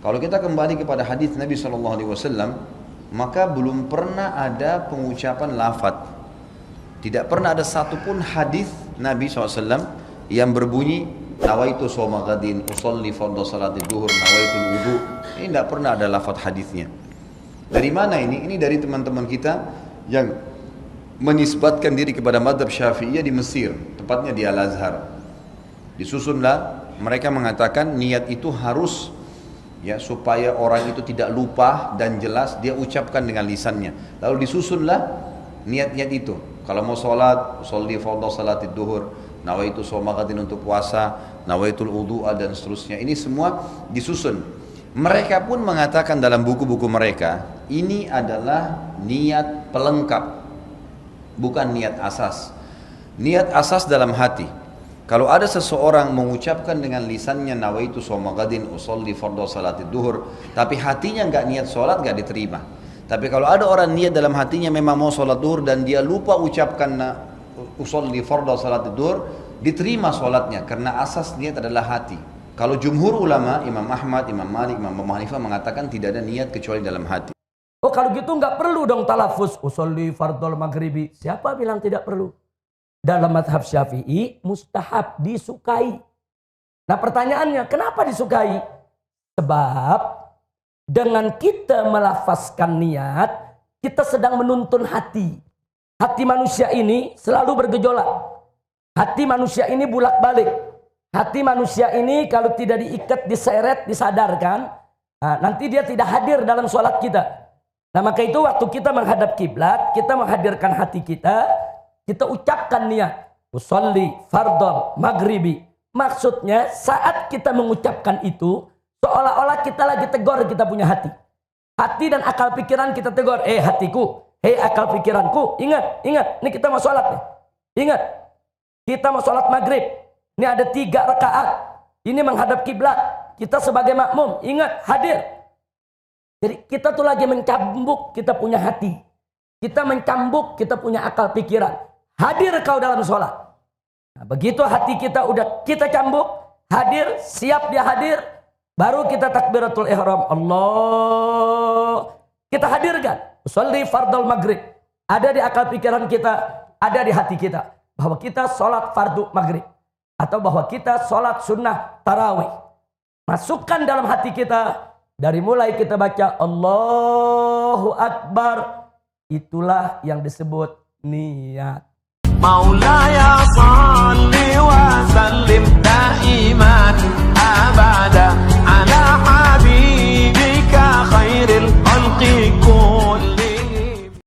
Kalau kita kembali kepada hadis Nabi SAW, maka belum pernah ada pengucapan lafaz. Tidak pernah ada satupun hadis Nabi SAW yang berbunyi nawaitu shoma ghadin, usolli fardhu salati duhur, nawaitu wudu. Ini tidak pernah ada lafaz hadisnya. Dari mana ini? Ini dari teman-teman kita yang menisbatkan diri kepada mazhab Syafi'iyah di Mesir, tepatnya di Al-Azhar. Disusunlah, mereka mengatakan niat itu harus ya supaya orang itu tidak lupa dan jelas dia ucapkan dengan lisannya. Lalu disusunlah niat-niat itu. Kalau mau sholat, sholli fardhu salati duhur, nawaitu shoma ghadin untuk puasa, nawaitul wudu'a dan seterusnya. Ini semua disusun. Mereka pun mengatakan dalam buku-buku mereka, ini adalah niat pelengkap, bukan niat asas. Niat asas dalam hati. Kalau ada seseorang mengucapkan dengan lisannya nawaitu shoma ghadin usolli fardhu salati duhur, tapi hatinya enggak niat sholat, enggak diterima. Tapi kalau ada orang niat dalam hatinya memang mau sholat duhur dan dia lupa ucapkan usolli fardhu salati duhur, diterima sholatnya karena asas niat adalah hati. Kalau jumhur ulama, Imam Ahmad, Imam Malik, Imam Abu Hanifah mengatakan tidak ada niat kecuali dalam hati. Oh kalau gitu nggak perlu dong talafuz usolli fardhul maghribi. Siapa bilang tidak perlu? Dalam mazhab Syafi'i mustahab, disukai. Nah pertanyaannya kenapa disukai? Sebab dengan kita melafazkan niat, kita sedang menuntun hati. Hati manusia ini selalu bergejolak. Hati manusia ini bulak-balik. Hati manusia ini kalau tidak diikat, diseret, disadarkan, nah, nanti dia tidak hadir dalam sholat kita. Nah maka itu waktu kita menghadap kiblat, kita menghadirkan hati kita ucapkan niat. Usolli fardhul maghribi. Maksudnya saat kita mengucapkan itu, seolah-olah kita lagi tegur kita punya hati. Hati dan akal pikiran kita tegur. Hatiku, akal pikiranku, ingat, ini kita mau sholat nih. Ingat, kita mau sholat maghrib. Ini ada 3 rakaat. Ini menghadap kiblat. Kita sebagai makmum, ingat, hadir. Jadi kita tuh lagi mencambuk kita punya hati. Kita mencambuk kita punya akal pikiran. Hadir kau dalam sholat. Nah, begitu hati kita udah kita cambuk, hadir, siap dia hadir, baru kita takbiratul ihram. Allah. Kita hadirkan. Sholli fardhul maghrib. Ada di akal pikiran kita, ada di hati kita. Bahwa kita sholat fardu maghrib. Atau bahwa kita sholat sunnah tarawih. Masukkan dalam hati kita. Dari mulai kita baca Allahu Akbar. Itulah yang disebut niat. Maulaya